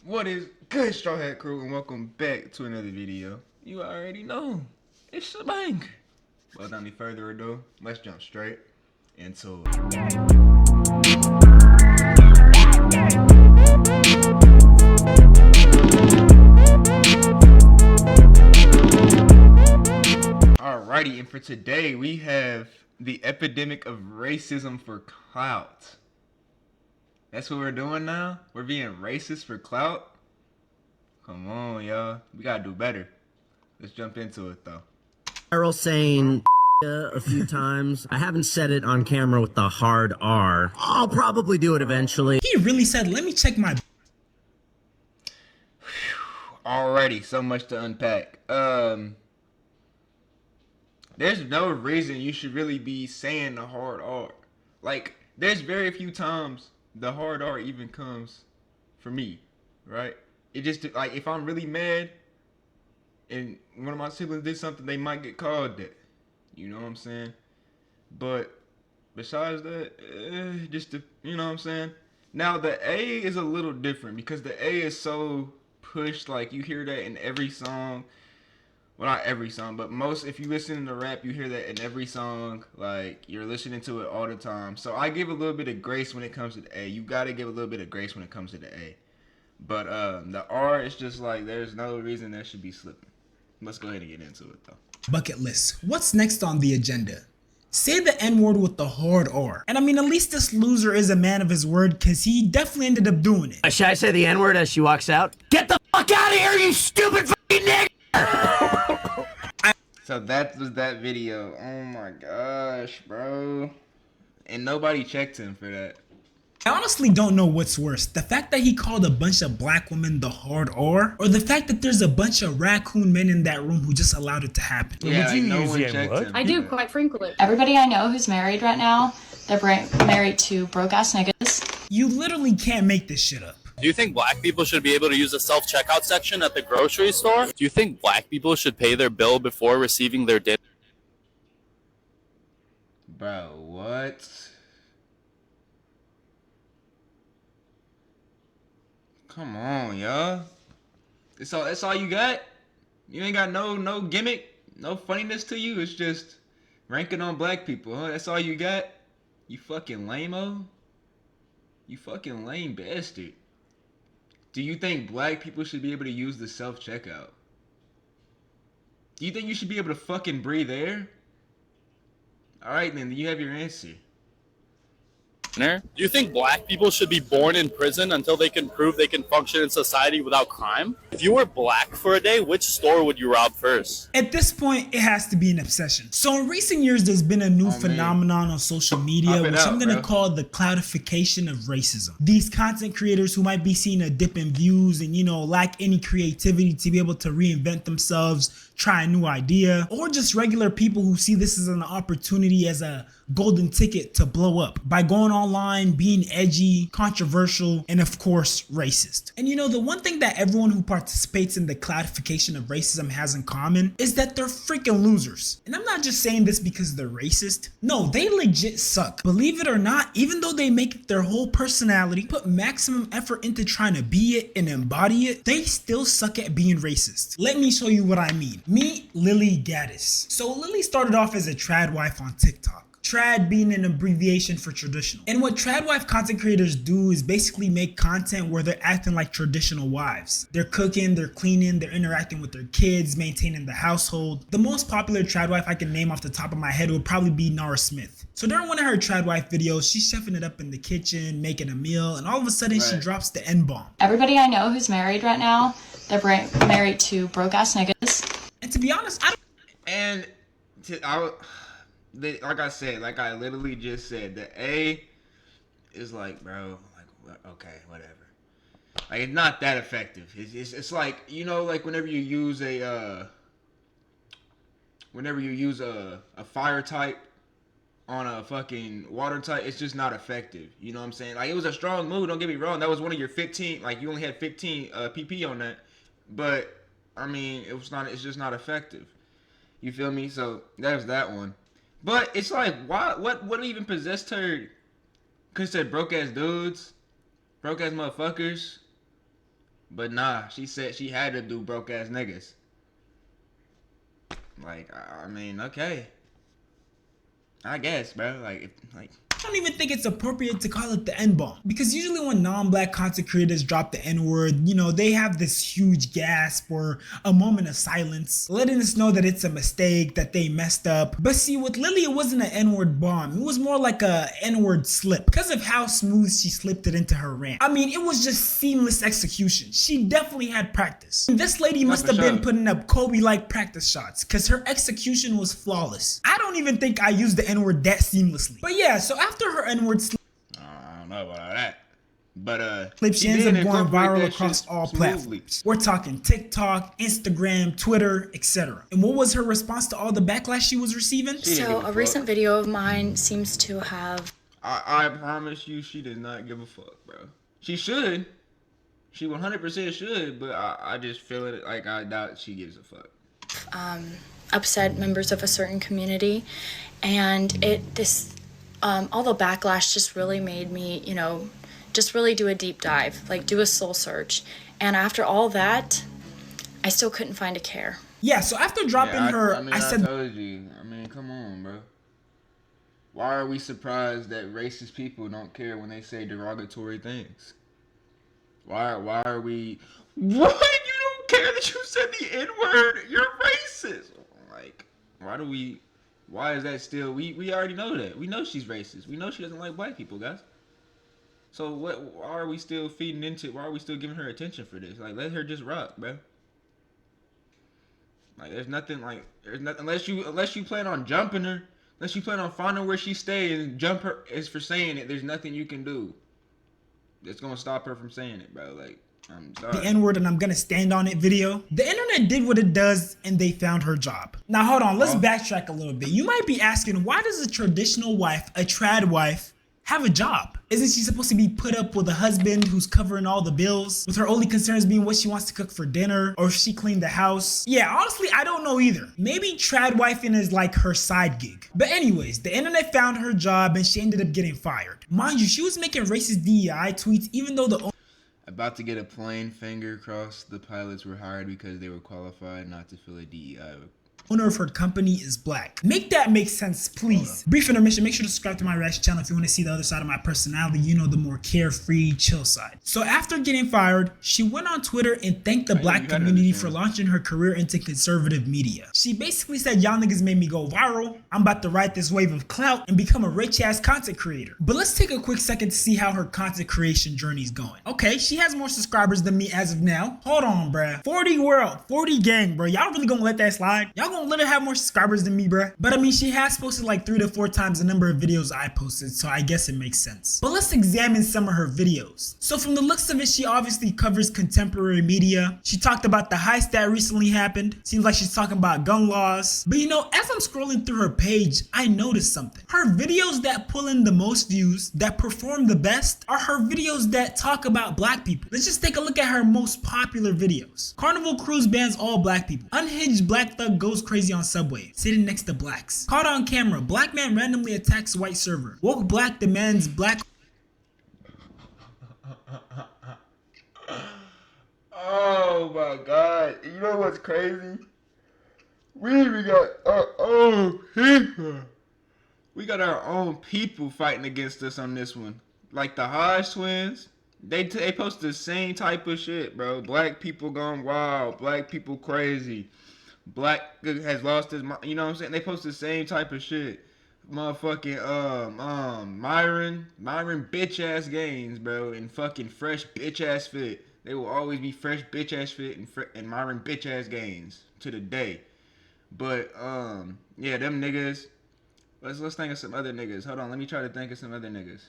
What is good, Straw Hat Crew, and welcome back to another video. You already know, it's a bang. Without any further ado, let's jump straight into it. Alrighty, and for today we have the epidemic of racism for clout. That's what we're doing now? We're being racist for clout? Come on, y'all. We gotta do better. Let's jump into it, though. Viral saying a few times. I haven't said it on camera with the hard R. I'll probably do it eventually. He really said, let me check my... Alrighty, so much to unpack. There's no reason you should really be saying the hard R. Like, there's very few times the hard R even comes for me, right? It just, like, if I'm really mad and one of my siblings did something, they might get called that. You know what I'm saying? But besides that, just to, you know what I'm saying? Now, the A is a little different because the A is so pushed. Like, you hear that in every song. Well, not every song, but most, if you listen to rap, you hear that in every song. Like, you're listening to it all the time. So I give a little bit of grace when it comes to the A. You got to give a little bit of grace when it comes to the A. But the R, it's just like, there's no reason that should be slipping. Let's go ahead and get into it, though. bucket list. What's next on the agenda? Say the N-word with the hard R. And I mean, at least this loser is a man of his word because he definitely ended up doing it. Should I say the N-word as she walks out? Get the fuck out of here, you stupid fucking nigga! So that was that video. Oh my gosh, bro. And nobody checked him for that. I honestly don't know what's worse, the fact that he called a bunch of black women the hard R, or the fact that there's a bunch of raccoon men in that room who just allowed it to happen. Yeah, like, no one checked him. I do, quite frankly. Everybody I know who's married right now, they're married to broke-ass niggas. You literally can't make this shit up. Do you think black people should be able to use the self-checkout section at the grocery store? Do you think black people should pay their bill before receiving their dinner? Bro, what? Come on, y'all. That's all you got? You ain't got no gimmick, no funniness to you? It's just ranking on black people, huh? That's all you got? You fucking lame-o? You fucking lame bastard. Do you think black people should be able to use the self-checkout? Do you think you should be able to fucking breathe air? Alright then, you have your answer. Do you think black people should be born in prison until they can prove they can function in society without crime? If you were black for a day, which store would you rob first? At this point, it has to be an obsession. So in recent years, there's been a new phenomenon on social media, which I'm going to call the cloudification of racism. These content creators who might be seeing a dip in views and, you know, lack any creativity to be able to reinvent themselves, try a new idea, or just regular people who see this as an opportunity, as a golden ticket to blow up by going online, being edgy, controversial, and of course, racist. And you know, the one thing that everyone who participates in the cloudification of racism has in common is that they're freaking losers. And I'm not just saying this because they're racist. No, they legit suck. Believe it or not, even though they make it their whole personality, put maximum effort into trying to be it and embody it, they still suck at being racist. Let me show you what I mean. Meet Lily Gaddis. So Lily started off as a trad wife on TikTok. Trad being an abbreviation for traditional. And what trad wife content creators do is basically make content where they're acting like traditional wives. They're cooking, they're cleaning, they're interacting with their kids, maintaining the household. The most popular trad wife I can name off the top of my head would probably be Nara Smith. So during one of her trad wife videos, she's chefing it up in the kitchen, making a meal, and all of a sudden she drops the N-bomb. Everybody I know who's married right now, they're married to broke-ass niggas. And to be honest, I don't... And like I said, like I literally just said, the A is like, bro, like, okay, whatever. Like, it's not that effective. It's like, you know, like whenever you use a fire type on a fucking water type, it's just not effective. You know what I'm saying? Like, it was a strong move, don't get me wrong. That was one of your 15, like, you only had 15 PP on that. But, I mean, it's just not effective. You feel me? So, there's that one. But it's like, why? What even possessed her? Cause said broke ass dudes, broke ass motherfuckers. But nah, she said she had to do broke ass niggas. Like, I mean, okay. I guess, bro. I don't even think it's appropriate to call it the N-bomb, because usually when non-black content creators drop the N-word, you know, they have this huge gasp or a moment of silence, letting us know that it's a mistake, that they messed up. But see, with Lily, it wasn't an N-word bomb. It was more like a N-word slip, because of how smooth she slipped it into her rant. I mean, it was just seamless execution. She definitely had practice. And this lady must have been putting up Kobe-like practice shots, because her execution was flawless. I don't even think I used the N-word that seamlessly. But yeah, so after her N-word slip, I don't know about that. But she ends up going viral across all platforms. We're talking TikTok, Instagram, Twitter, etc. And what was her response to all the backlash she was receiving? So a recent video of mine seems to have... I promise you, she does not give a fuck, bro. She should. She 100% should, but I just feel it like I doubt she gives a fuck. upset members of a certain community, and all the backlash just really made me, just really do a deep dive, like do a soul search. And after all that, I still couldn't find a care. Yeah, so after dropping I said, I told you. I mean, come on, bro. Why are we surprised that racist people don't care when they say derogatory things? Why are we... What? You don't care that you said the N-word? You're racist. Like, why is that still... We already know that. We know she's racist. We know she doesn't like black people, guys. So why are we still feeding into... Why are we still giving her attention for this? Like, let her just rock, bro. Like, there's nothing unless you plan on jumping her, unless you plan on finding where she stays and jump her is for saying it, there's nothing you can do that's gonna stop her from saying it, bro. Like, I'm sorry. The N-word and I'm gonna stand on it video. The internet did what it does and they found her job. Now hold on, let's backtrack a little bit. You might be asking, why does a traditional wife, a trad wife, have a job? Isn't she supposed to be put up with a husband who's covering all the bills, with her only concerns being what she wants to cook for dinner or if she cleaned the house? Yeah, honestly, I don't know either. Maybe trad wifing is like her side gig. But anyways, the internet found her job and she ended up getting fired. Mind you, she was making racist DEI tweets even though the about to get a plain finger across, the pilots were hired because they were qualified not to fill a DEI owner of her company is black. Make that make sense, please. Brief intermission. Make sure to subscribe to my reaction channel if you want to see the other side of my personality. The more carefree, chill side. So after getting fired, she went on Twitter and thanked the black community for launching her career into conservative media. She basically said, y'all niggas made me go viral. I'm about to ride this wave of clout and become a rich ass content creator. But let's take a quick second to see how her content creation journey is going. Okay, she has more subscribers than me as of now. Hold on, bruh. 40 world, 40 gang, bro. Y'all really gonna let that slide? Y'all gonna let her have more subscribers than me, bruh? But I mean, she has posted like 3 to 4 times the number of videos I posted, so I guess it makes sense. But let's examine some of her videos. So from the looks of it, she obviously covers contemporary media. She talked about the heist that recently happened. Seems like she's talking about gun laws. But as I'm scrolling through her page, I noticed something. Her videos that pull in the most views, that perform the best, are her videos that talk about black people. Let's just take a look at her most popular videos. Carnival Cruise bans all black people. Unhinged black thug goes crazy on subway, sitting next to blacks. Caught on camera, black man randomly attacks white server. Woke black demands black. Oh my god. You know what's crazy? We even got our own people. We got our own people fighting against us on this one. Like the Hodge twins. They post the same type of shit, bro. Black people gone wild. Black people crazy. Black has lost his mind. You know what I'm saying? They post the same type of shit. Motherfucking Myron bitch ass gains, bro, and fucking fresh bitch ass fit. They will always be fresh bitch ass fit and Myron bitch ass gains to the day. But yeah, them niggas. Let's think of some other niggas. Hold on, let me try to think of some other niggas.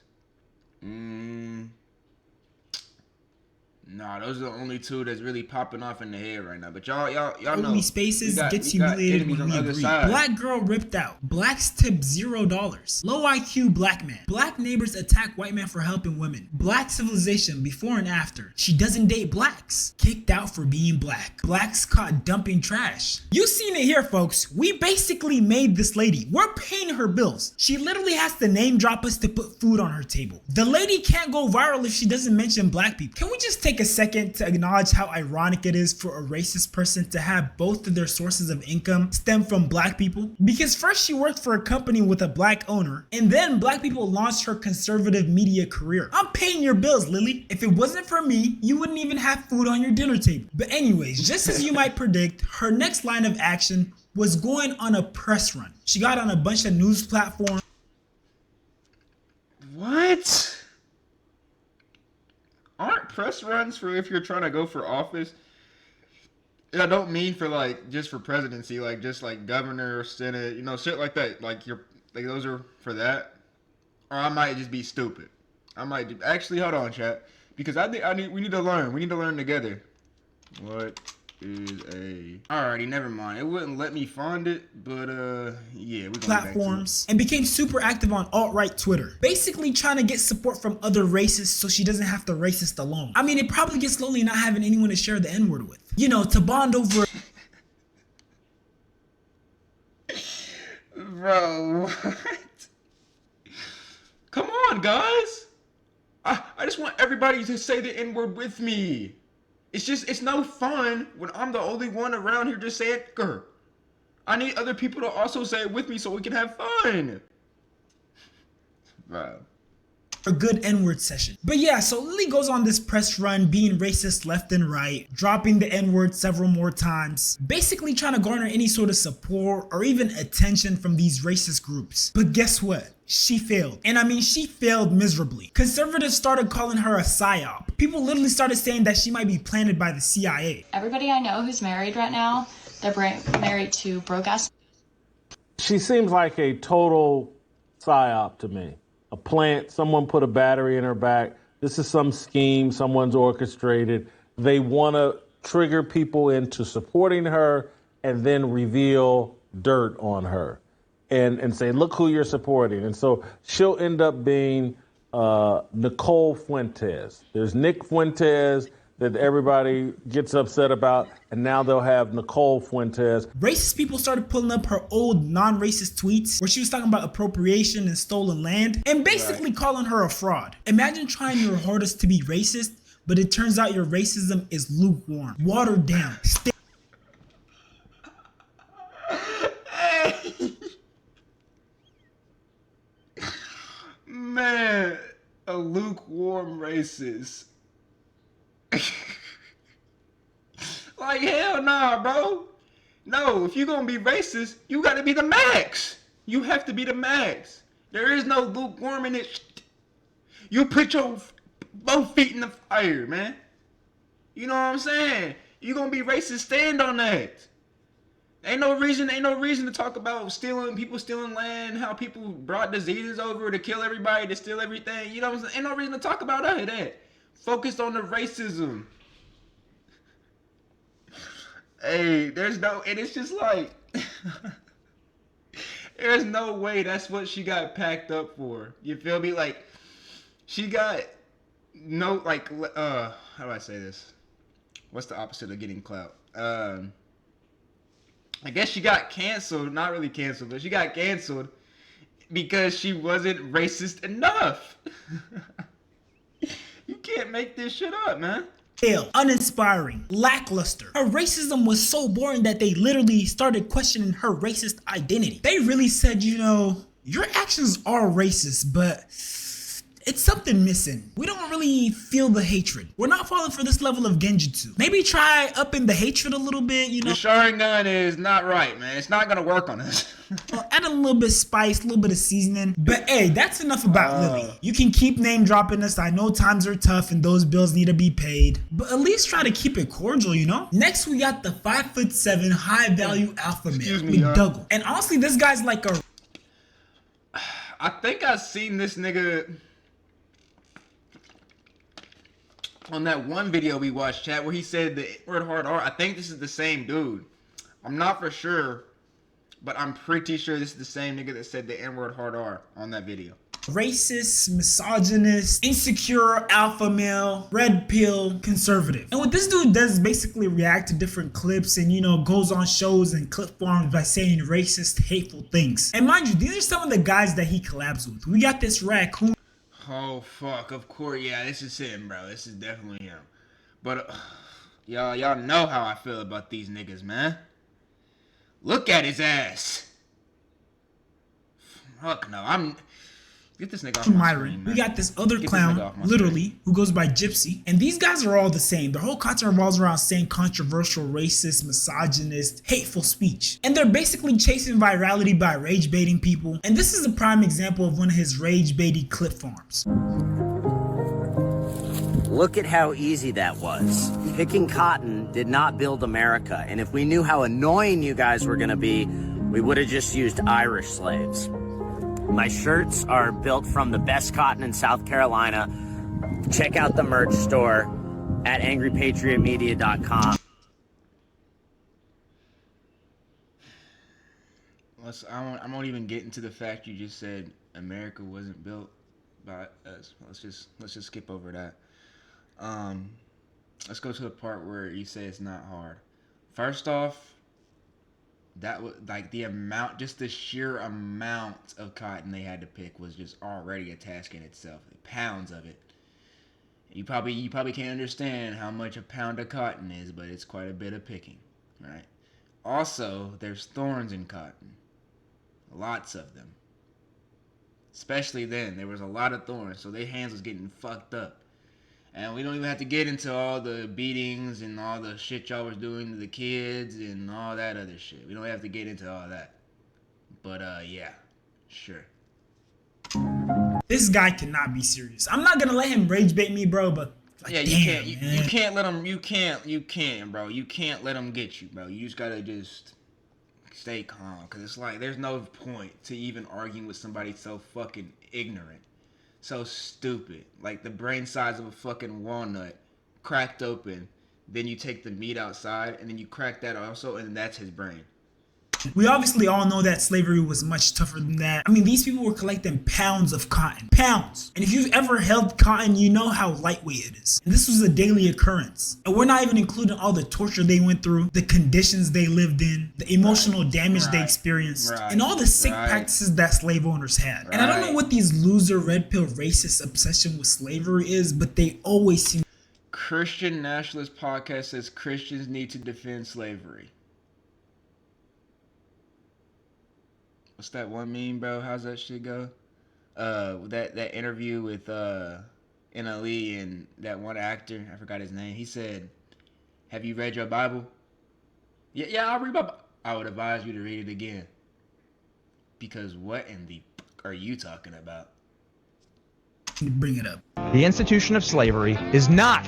Nah, those are the only two that's really popping off in the head right now. But y'all know. Only spaces gets humiliated when we agree. Black girl ripped out. Blacks tip $0. Low IQ black man. Black neighbors attack white man for helping women. Black civilization before and after. She doesn't date blacks. Kicked out for being black. Blacks caught dumping trash. You seen it here, folks. We basically made this lady. We're paying her bills. She literally has to name drop us to put food on her table. The lady can't go viral if she doesn't mention black people. Can we just take take a second to acknowledge how ironic it is for a racist person to have both of their sources of income stem from black people. Because first she worked for a company with a black owner, and then black people launched her conservative media career. I'm paying your bills, Lily. If it wasn't for me, you wouldn't even have food on your dinner table. But anyways, just as you might predict, her next line of action was going on a press run. She got on a bunch of news platforms. What? Aren't press runs for if you're trying to go for office? And I don't mean for like just for presidency, like just like governor or senate, you know, shit like that. Like those are for that. Or I might just be stupid. I might actually hold on, chat, because we need to learn. We need to learn together. What is a alrighty? Never mind. It wouldn't let me find it, but yeah, we're platforms and became super active on alt-right Twitter, basically trying to get support from other racists so she doesn't have to racist alone. I mean, it probably gets lonely not having anyone to share the N-word with, you know, to bond over. Bro, what? Come on, guys. I just want everybody to say the N-word with me. It's no fun when I'm the only one around here just saying grr. I need other people to also say it with me so we can have fun. Bro. A good N-word session. But yeah, so Lily goes on this press run being racist left and right, dropping the N-word several more times, basically trying to garner any sort of support or even attention from these racist groups. But guess what? She failed. And I mean, she failed miserably. Conservatives started calling her a psyop. People literally started saying that she might be planted by the CIA. Everybody I know who's married right now, they're married to broke-ass. She seems like a total psyop to me. A plant, someone put a battery in her back. This is some scheme someone's orchestrated. They want to trigger people into supporting her and then reveal dirt on her and say, look who you're supporting. And so she'll end up being Nicole Fuentes. There's Nick Fuentes that everybody gets upset about, and now they'll have Nicole Fuentes. Racist people started pulling up her old non-racist tweets where she was talking about appropriation and stolen land and basically calling her a fraud. Imagine trying your hardest to be racist, but it turns out your racism is lukewarm, watered down. Man, a lukewarm racist. Like, hell nah, bro. No, if you're gonna be racist, you gotta be the max. You have to be the max. There is no lukewarm in it. You put your both feet in the fire, man. You know what I'm saying? You gonna be racist, stand on that. Ain't no reason to talk about people stealing land, how people brought diseases over to kill everybody, to steal everything. You know what I'm saying? Ain't no reason to talk about none of that. Focus on the racism. Hey, and it's just like, there's no way that's what she got packed up for. You feel me? Like, she got no, like, how do I say this? What's the opposite of getting clout? I guess she got canceled, not really canceled, but she got canceled because she wasn't racist enough. You can't make this shit up, man. Uninspiring, lackluster. Her racism was so boring that they literally started questioning her racist identity. They really said, you know, your actions are racist, but it's something missing. We don't really feel the hatred. We're not falling for this level of genjutsu. Maybe try upping the hatred a little bit, you know? The Sharingan is not right, man. It's not gonna work on us. Add a little bit of spice, a little bit of seasoning. But hey, that's enough about Lily. You can keep name dropping us. I know times are tough and those bills need to be paid, but at least try to keep it cordial, you know? Next, we got the 5'7" high value alpha male, McDougal. And honestly, this guy's like a... I think I've seen this nigga on that one video we watched, chat, where he said the word hard R. I think this is the same dude. I'm not for sure, but I'm pretty sure this is the same nigga that said the N-word hard R on that video. Racist, misogynist, insecure, alpha male, red pill, conservative. And what this dude does is basically react to different clips and, you know, goes on shows and clip forms by saying racist, hateful things. And mind you, these are some of the guys that he collabs with. We got this raccoon. Oh, fuck. Of course. Yeah, this is him, bro. This is definitely him. But y'all know how I feel about these niggas, man. Look at his ass. Fuck no, get this nigga off my Myron. screen, man. We got this other Get clown, this nigga off my literally, screen. who goes by Gypsy. And these guys are all the same. Their whole content revolves around saying controversial, racist, misogynist, hateful speech. And they're basically chasing virality by rage baiting people. And this is a prime example of one of his rage baiting clip farms. Look at how easy that was. Picking cotton did not build America, and if we knew how annoying you guys were gonna be, we would have just used Irish slaves. My shirts are built from the best cotton in South Carolina. Check out the merch store at angrypatriotmedia.com. I won't even get into the fact you just said America wasn't built by us. Let's just skip over that. Let's go to the part where you say it's not hard. First off, that was like just the sheer amount of cotton they had to pick was just already a task in itself. Pounds of it. You probably can't understand how much a pound of cotton is, but it's quite a bit of picking, right? Also, there's thorns in cotton. Lots of them. Especially then, there was a lot of thorns, so their hands was getting fucked up. And we don't even have to get into all the beatings and all the shit y'all was doing to the kids and all that other shit. We don't have to get into all that. But yeah, sure. This guy cannot be serious. I'm not gonna let him rage bait me, bro, but like, Yeah, damn, you can't let him, you can't, bro. You can't let him get you, bro. You just gotta just stay calm. Cause it's like, there's no point to even arguing with somebody so fucking ignorant. So stupid. Like the brain size of a fucking walnut cracked open. Then you take the meat outside and then you crack that also, and that's his brain. We obviously all know that slavery was much tougher than that. I mean, these people were collecting pounds of cotton. Pounds. And if you've ever held cotton, you know how lightweight it is. And this was a daily occurrence. And we're not even including all the torture they went through, the conditions they lived in, the emotional damage they experienced, and all the sick practices that slave owners had. And I don't know what these loser red pill racist obsession with slavery is, but they always seem... Christian Nationalist Podcast says Christians need to defend slavery. What's that one meme, bro? How's that shit go? That interview with NLE and that one actor, I forgot his name. He said, "Have you read your Bible?" Yeah, I read my Bible. I would advise you to read it again. Because what in the fuck are you talking about? Bring it up. The institution of slavery is not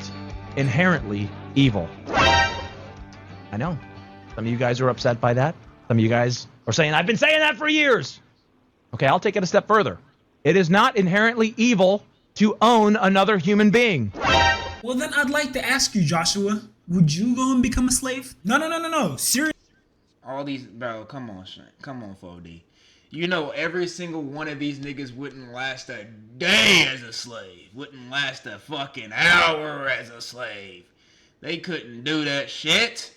inherently evil. I know. Some of you guys are upset by that. Some of you guys are saying, I've been saying that for years. Okay, I'll take it a step further. It is not inherently evil to own another human being. Well, then I'd like to ask you, Joshua, would you go and become a slave? No. Seriously. All these, bro, come on, Shane. Come on, 4D. You know, every single one of these niggas wouldn't last a day as a slave. Wouldn't last a fucking hour as a slave. They couldn't do that shit.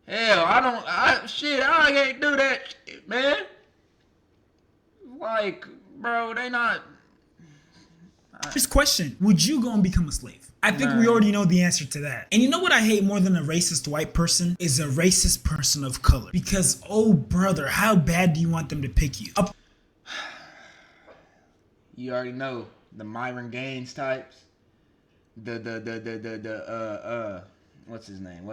Hell, I can't do that shit, man. Like, bro, they not... This question, would you go and become a slave? I think we already know the answer to that. And you know what I hate more than a racist white person? Is a racist person of color. Because, oh brother, how bad do you want them to pick you? You already know, the Myron Gaines types. What's his name?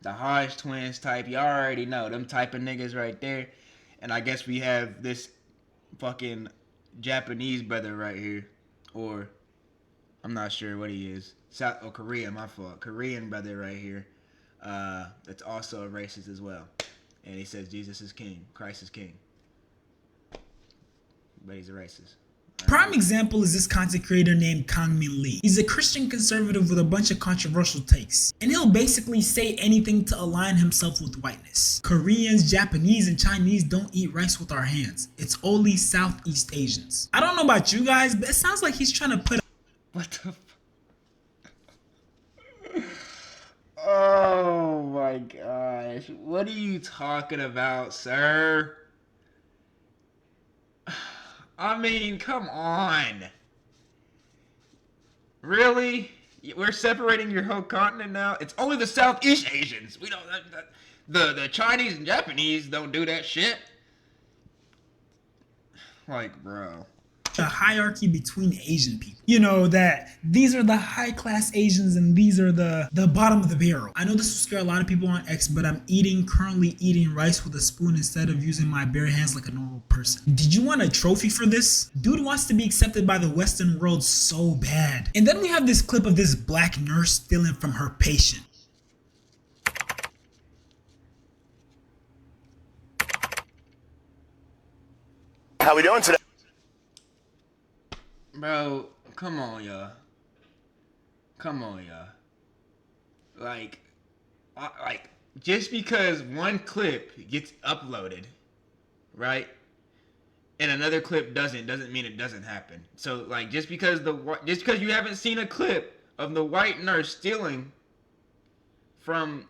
The Hodge twins type. You already know them type of niggas right there. And I guess we have this fucking Japanese brother right here, or I'm not sure what he is. Korean, my fault. Korean brother right here. That's also a racist as well. And he says Jesus is king, Christ is king. But he's a racist. Prime example is this content creator named Kangmin Lee. He's a Christian conservative with a bunch of controversial takes. And he'll basically say anything to align himself with whiteness. Koreans, Japanese, and Chinese don't eat rice with our hands. It's only Southeast Asians. I don't know about you guys, but it sounds like he's trying to put... What the Oh my gosh. What are you talking about, sir? I mean, come on. Really? We're separating your whole continent now? It's only the Southeast Asians. We don't. The Chinese and Japanese don't do that shit. Like, bro. A hierarchy between Asian people. You know, that these are the high class Asians and these are the bottom of the barrel. I know this will scare a lot of people on X, but I'm currently eating rice with a spoon instead of using my bare hands like a normal person. Did you want a trophy for this? Dude wants to be accepted by the Western world so bad. And then we have this clip of this black nurse stealing from her patient. How we doing today? Bro, come on, y'all. Come on, y'all. Like, just because one clip gets uploaded, right, and another clip doesn't mean it doesn't happen. So, like, just because you haven't seen a clip of the white nurse stealing from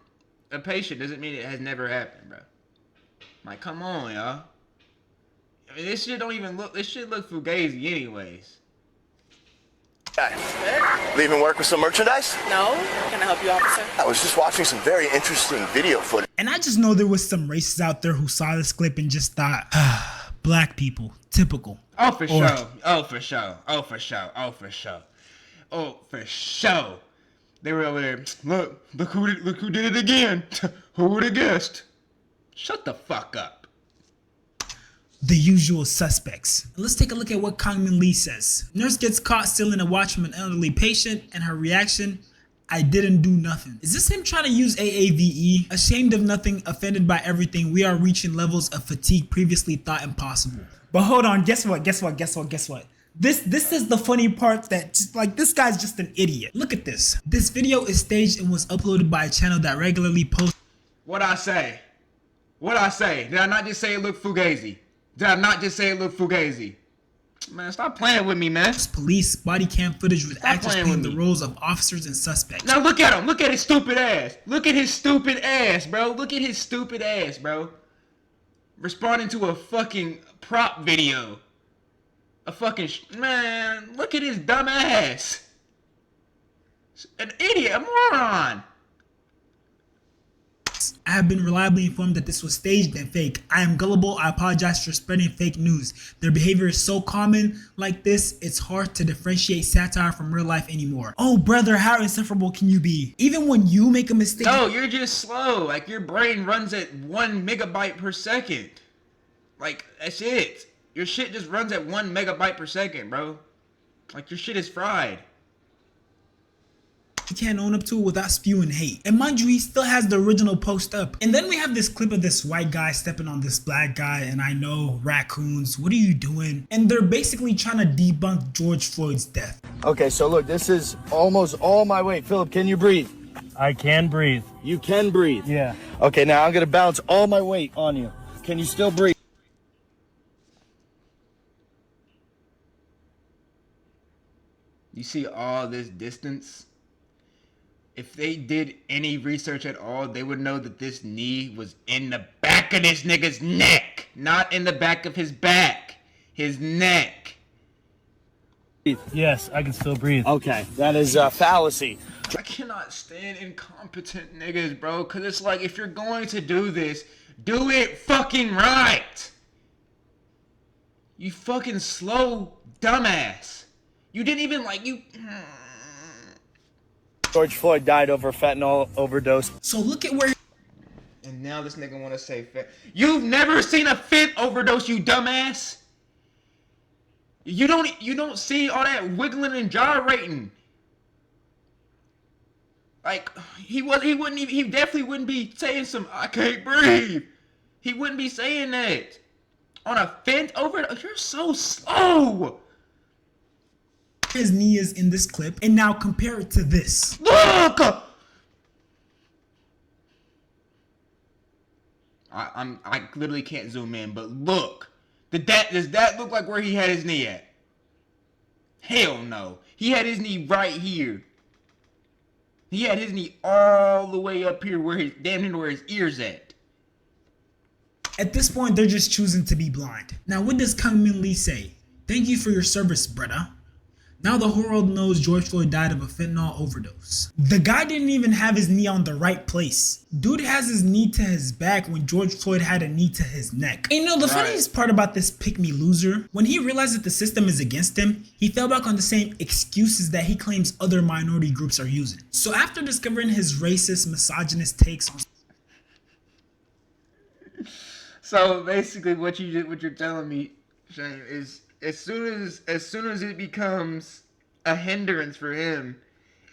a patient doesn't mean it has never happened, bro. Like, come on, y'all. I mean, this shit look fugazi anyways. Leaving work with some merchandise? No. Can I help you, officer? I was just watching some very interesting video footage. And I just know there was some racists out there who saw this clip and just thought, black people, typical. Oh, for sure. Oh, for sure. Oh, for sure. Oh, for sure. Oh, for sure. They were over there. Look who did it again. Who would have guessed? Shut the fuck up. The usual suspects. Let's take a look at what Kangmin Lee says. Nurse gets caught stealing a watch from an elderly patient, and her reaction, I didn't do nothing. Is this him trying to use AAVE? Ashamed of nothing, offended by everything, we are reaching levels of fatigue previously thought impossible. But hold on, guess what? This is the funny part that, like, this guy's just an idiot. Look at this. This video is staged and was uploaded by a channel that regularly posts. What'd I say? Did I not just say it looked fugazi? Man, stop playing with me, man. Police body cam footage with actors playing the roles of officers and suspects. Now look at him. Look at his stupid ass. Look at his stupid ass, bro. Responding to a fucking prop video. Man, look at his dumb ass. An idiot, a moron. I have been reliably informed that this was staged and fake. I am gullible. I apologize for spreading fake news. Their behavior is so common like this, it's hard to differentiate satire from real life anymore. Oh, brother, how insufferable can you be? Even when you make a mistake. No, you're just slow. Like, your brain runs at 1 megabyte per second. Like, that's it. Your shit just runs at 1 megabyte per second, bro. Like, your shit is fried. He can't own up to it without spewing hate. And mind you, he still has the original post up. And then we have this clip of this white guy stepping on this black guy, and I know, raccoons, what are you doing? And they're basically trying to debunk George Floyd's death. Okay, so look, this is almost all my weight. Philip, can you breathe? I can breathe. You can breathe? Yeah. Okay, now I'm gonna balance all my weight on you. Can you still breathe? You see all this distance? If they did any research at all, they would know that this knee was in the back of this nigga's neck, not in the back of his back, his neck. Yes, I can still breathe. Okay, that is a fallacy. I cannot stand incompetent niggas, bro, because it's like, if you're going to do this, do it fucking right. You fucking slow dumbass. You didn't even, like, you... George Floyd died over fentanyl overdose. So look at where... And now this nigga want to say fent. You've never seen a fent overdose, you dumbass. You don't see all that wiggling and gyrating. Like, he definitely wouldn't be saying some, I can't breathe. He wouldn't be saying that. On a fent overdose, you're so slow. His knee is in this clip, and now compare it to this. Look! I literally can't zoom in, but look. Does that look like where he had his knee at? Hell no. He had his knee right here. He had his knee all the way up here where damn near where his ear's at. At this point, they're just choosing to be blind. Now, what does Kangmin Lee say? Thank you for your service, brother. Now the whole world knows George Floyd died of a fentanyl overdose. The guy didn't even have his knee on the right place. Dude has his knee to his back when George Floyd had a knee to his neck. And you know, the funniest part about this pick me loser, when he realized that the system is against him, he fell back on the same excuses that he claims other minority groups are using. So after discovering his racist, misogynist takes on So basically, what you're telling me, Shane, is as soon as it becomes a hindrance for him,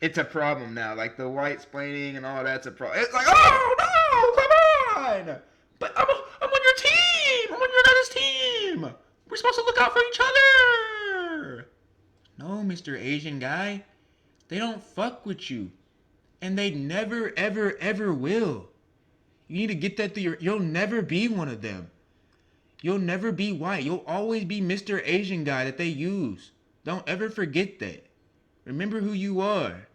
it's a problem now. Like the white splaining and all that's a problem. It's like, oh no, come on! But I'm on your team. I'm on your guys' team. We're supposed to look out for each other. No, Mr. Asian guy, they don't fuck with you, and they never, ever, ever will. You need to get that through you'll never be one of them. You'll never be white. You'll always be Mr. Asian guy that they use. Don't ever forget that. Remember who you are.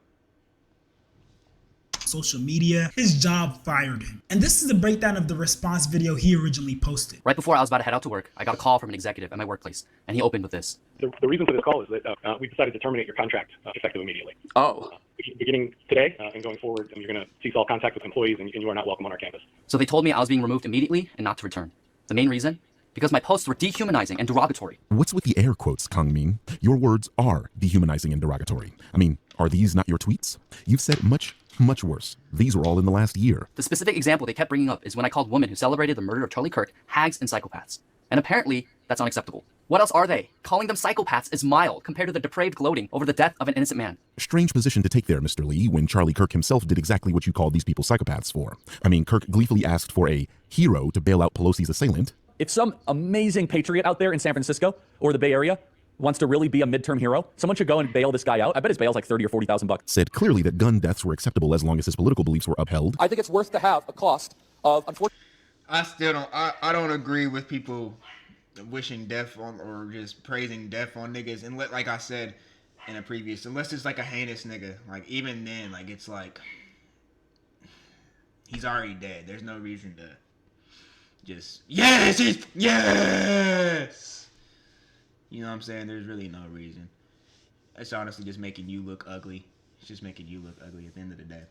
social media, his job fired him. And this is a breakdown of the response video he originally posted. Right before I was about to head out to work, I got a call from an executive at my workplace, and he opened with this. The reason for this call is that we decided to terminate your contract effective immediately. Oh. Beginning today and going forward, you're going to cease all contact with employees, and you are not welcome on our campus. So they told me I was being removed immediately and not to return. The main reason? Because my posts were dehumanizing and derogatory. What's with the air quotes, Kangmin? Your words are dehumanizing and derogatory. I mean, are these not your tweets? You've said much, much worse. These were all in the last year. The specific example they kept bringing up is when I called women who celebrated the murder of Charlie Kirk hags and psychopaths. And apparently, that's unacceptable. What else are they? Calling them psychopaths is mild compared to the depraved gloating over the death of an innocent man. Strange position to take there, Mr. Lee, when Charlie Kirk himself did exactly what you called these people psychopaths for. I mean, Kirk gleefully asked for a hero to bail out Pelosi's assailant. If some amazing patriot out there in San Francisco or the Bay Area wants to really be a midterm hero, someone should go and bail this guy out. I bet his bail's like 30 or 40,000 bucks. Said clearly that gun deaths were acceptable as long as his political beliefs were upheld. I think it's worth to have a cost of, unfortunately. I still don't. I don't agree with people wishing death on or just praising death on niggas, and like I said in a previous, unless it's like a heinous nigga. Like even then, like it's like he's already dead. There's no reason to just yes. You know what I'm saying? There's really no reason. It's honestly just making you look ugly. It's just making you look ugly at the end of the day.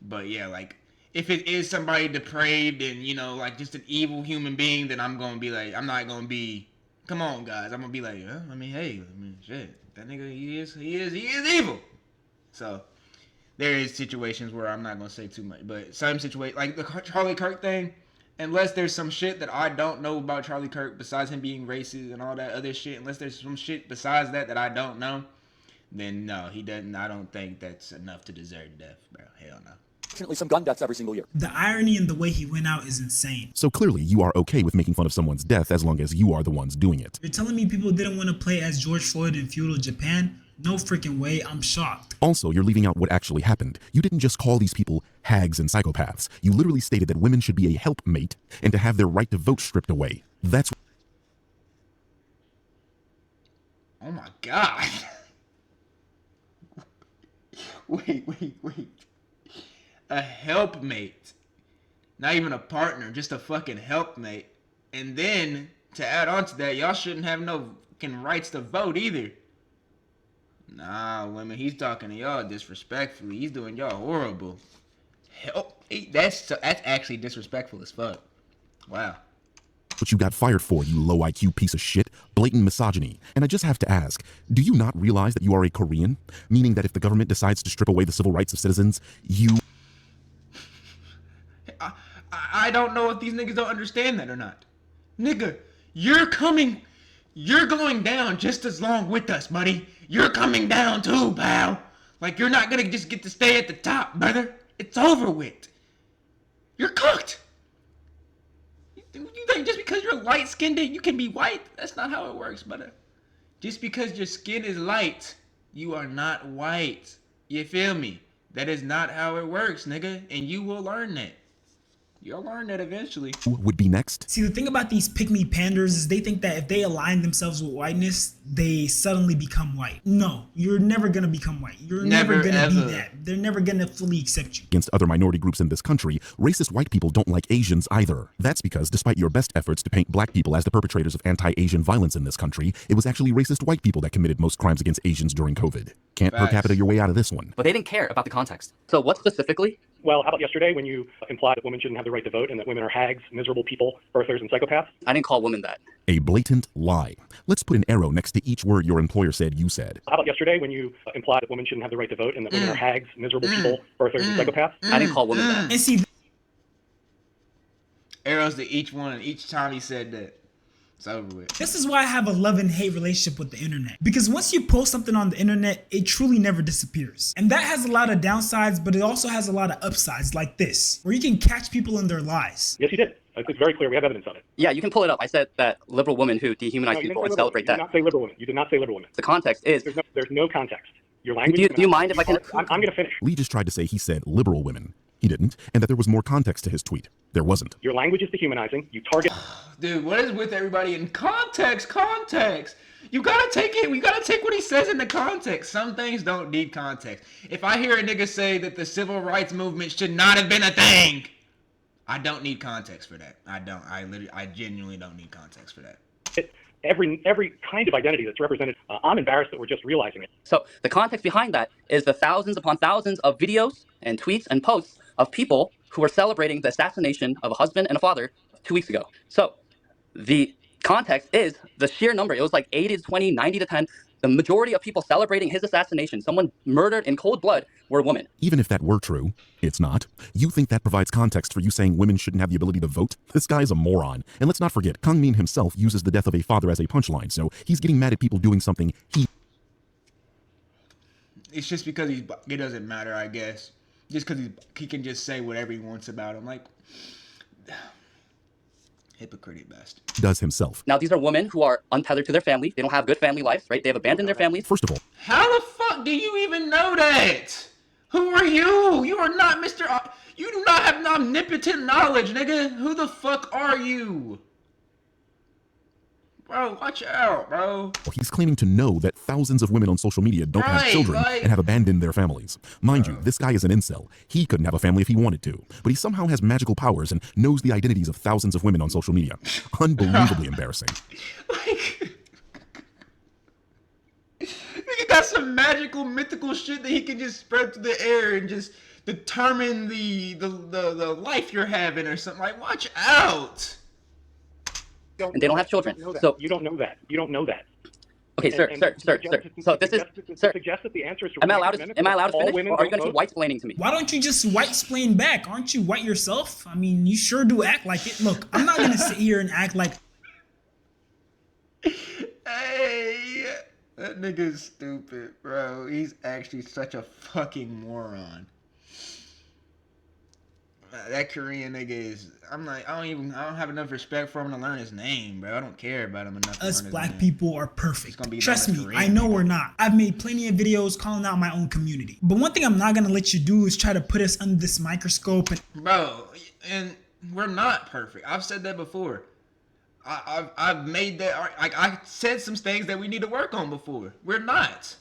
But yeah, like if it is somebody depraved and, you know, like just an evil human being, then I'm going to be like, I'm not going to be, come on, guys. I'm going to be like, I mean, hey, shit. That nigga, he is evil. So there is situations where I'm not going to say too much. But some situations, like the Charlie Kirk thing, unless there's some shit that I don't know about Charlie Kirk besides him being racist and all that other shit, unless there's some shit besides that I don't know, then no, he doesn't. I don't think that's enough to deserve death, bro. Hell no. Unfortunately, some gun deaths every single year. The irony in the way he went out is insane. So clearly you are okay with making fun of someone's death as long as you are the ones doing it. You're telling me people didn't want to play as George Floyd in feudal Japan? No freaking way, I'm shocked. Also, you're leaving out what actually happened. You didn't just call these people hags and psychopaths. You literally stated that women should be a helpmate and to have their right to vote stripped away. That's... Oh my God. Wait. A helpmate. Not even a partner, just a fucking helpmate. And then, to add on to that, y'all shouldn't have no fucking rights to vote either. Nah, women, he's talking to y'all disrespectfully. He's doing y'all horrible. That's actually disrespectful as fuck. Wow. What you got fired for, you low IQ piece of shit. Blatant misogyny. And I just have to ask, do you not realize that you are a Korean? Meaning that if the government decides to strip away the civil rights of citizens, you... I don't know if these niggas don't understand that or not. Nigga, you're going down just as long with us, buddy. You're coming down too, pal. Like, you're not gonna just get to stay at the top, brother. It's over with. You're cooked. You think just because you're light-skinned you can be white? That's not how it works, brother. Just because your skin is light, you are not white. You feel me? That is not how it works, nigga. And you will learn that. You'll learn that eventually. Would be next. See, the thing about these pick-me panders is they think that if they align themselves with whiteness, they suddenly become white. No, you're never gonna become white. You're never gonna be that. They're never gonna fully accept you. Against other minority groups in this country, racist white people don't like Asians either. That's because despite your best efforts to paint black people as the perpetrators of anti-Asian violence in this country, it was actually racist white people that committed most crimes against Asians during COVID. Can't per capita your way out of this one. But they didn't care about the context. So what specifically? Well, how about yesterday when you implied that women shouldn't have the right to vote and that women are hags, miserable people, birthers, and psychopaths? I didn't call women that. A blatant lie. Let's put an arrow next to each word your employer said you said. How about yesterday when you implied that women shouldn't have the right to vote and that women are hags, miserable people, birthers, and psychopaths? I didn't call women that. And see, Arrows to each one, and each time he said that, it's over with. this is why I have a love and hate relationship with the internet. Because once you post something on the internet, it truly never disappears. And that has a lot of downsides, but it also has a lot of upsides like this, where you can catch people in their lies. Yes, you did. It's very clear. We have evidence of it. Yeah, you can pull it up. I said that liberal women who dehumanize people and celebrate that. that. You did not say liberal women. You did not say liberal women. The context is... There's no context. Your language... Do you mind if I can... I'm going to finish. Lee just tried to say he said liberal women. He didn't, and that there was more context to his tweet. There wasn't. Your language is dehumanizing. You target... Dude, what is with everybody in context? Context. You gotta take it. We gotta take what he says into context. Some things don't need context. If I hear a nigga say that the civil rights movement should not have been a thing, I don't need context for that. I don't. I genuinely don't need context for that. Every kind of identity that's represented. I'm embarrassed that we're just realizing it. So the context behind that is the thousands upon thousands of videos and tweets and posts of people who were celebrating the assassination of a husband and a father 2 weeks ago. So the context is the sheer number. It was like 80 to 20, 90 to 10. The majority of people celebrating his assassination, someone murdered in cold blood, were women. Even if that were true, it's not. You think that provides context for you saying women shouldn't have the ability to vote? This guy's a moron. And let's not forget, Kang Min himself uses the death of a father as a punchline, so he's getting mad at people doing something he... It's just because it doesn't matter, I guess. Just because he can just say whatever he wants about him. Like... hypocrite at best. Does himself. Now, these are women who are untethered to their family. They don't have good family lives, right? They have abandoned their families. First of all, how the fuck do you even know that? Who are you? You are not Mr. You do not have omnipotent knowledge, nigga. Who the fuck are you? Bro, watch out, bro. He's claiming to know that thousands of women on social media don't have children and have abandoned their families. Mind you, this guy is an incel. He couldn't have a family if he wanted to. But he somehow has magical powers and knows the identities of thousands of women on social media. Unbelievably embarrassing. Like, nigga got some magical, mythical shit that he can just spread through the air and just determine the life you're having or something. Like, watch out. And they don't have children. So you don't know that. You don't know that. Okay, sir. So this is, sir. Suggest that the answer is. Am I allowed to finish, or are you going to keep white-splaining to me? Why don't you just white-splain back? Aren't you white yourself? I mean, you sure do act like it. Look, I'm not gonna sit here and act like. Hey, that nigga's stupid, bro. He's actually such a fucking moron. That Korean nigga is. I'm like, I don't have enough respect for him to learn his name, bro. I don't care about him enough. Us black people are perfect. Trust me, I know we're not. I've made plenty of videos calling out my own community. But one thing I'm not gonna let you do is try to put us under this microscope. Bro, and we're not perfect. I've said that before. I've made that. I said some things that we need to work on before. We're not.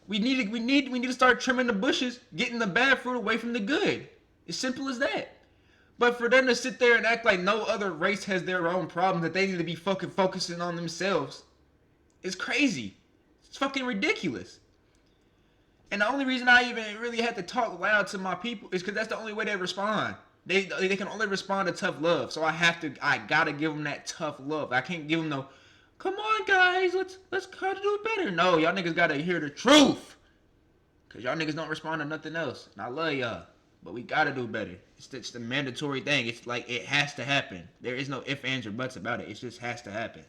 We need to start trimming the bushes, getting the bad fruit away from the good. As simple as that. But for them to sit there and act like no other race has their own problem, that they need to be fucking focusing on themselves, is crazy. It's fucking ridiculous. And the only reason I even really had to talk loud to my people is because that's the only way they respond. They can only respond to tough love. So I gotta give them that tough love. I can't give them no, come on guys, let's try to do it better. No, y'all niggas gotta hear the truth. Cause y'all niggas don't respond to nothing else. And I love y'all. But we gotta do better. It's the mandatory thing. It's like it has to happen. There is no ifs, ands, or buts about it. It just has to happen.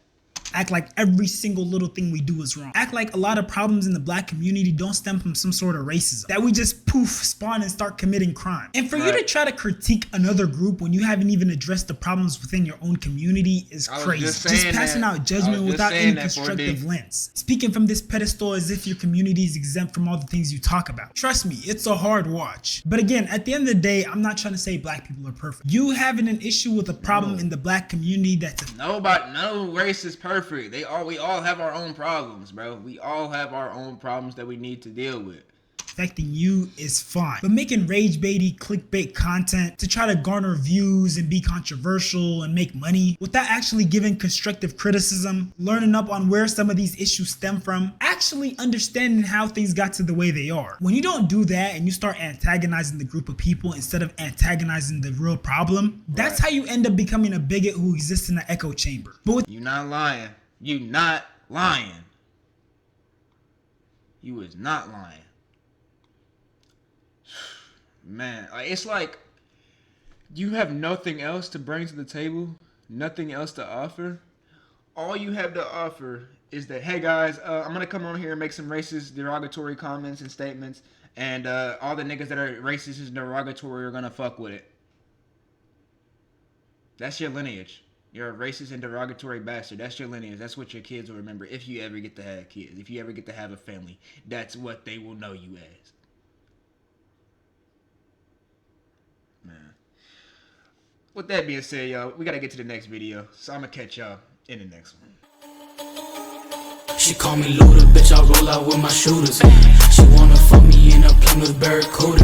Act like every single little thing we do is wrong. Act like a lot of problems in the black community don't stem from some sort of racism. That we just poof, spawn and start committing crime. And for you to try to critique another group when you haven't even addressed the problems within your own community is crazy. Just passing out judgment without any constructive lens. Speaking from this pedestal as if your community is exempt from all the things you talk about. Trust me, it's a hard watch. But again, at the end of the day, I'm not trying to say black people are perfect. You having an issue with a problem in the black community that's no race is perfect. We all have our own problems, bro. We all have our own problems that we need to deal with. Affecting you is fine, but making rage baity clickbait content to try to garner views and be controversial and make money without actually giving constructive criticism, learning up on where some of these issues stem from, actually understanding how things got to the way they are. When you don't do that and you start antagonizing the group of people instead of antagonizing the real problem, that's how you end up becoming a bigot who exists in an echo chamber. But you not lying. You not lying. You is not lying. Man, it's like you have nothing else to bring to the table, nothing else to offer. All you have to offer is that, hey guys, I'm gonna come on here and make some racist, derogatory comments and statements, and all the niggas that are racist and derogatory are gonna fuck with it. That's your lineage. You're a racist and derogatory bastard. That's your lineage. That's what your kids will remember if you ever get to have kids. If you ever get to have a family, that's what they will know you as. Man. With that being said, y'all, we gotta get to the next video. So I'm gonna catch y'all in the next one. She call me Luda, bitch, I roll out with my shooters. She wanna fuck me in a Plymouth Barracuda.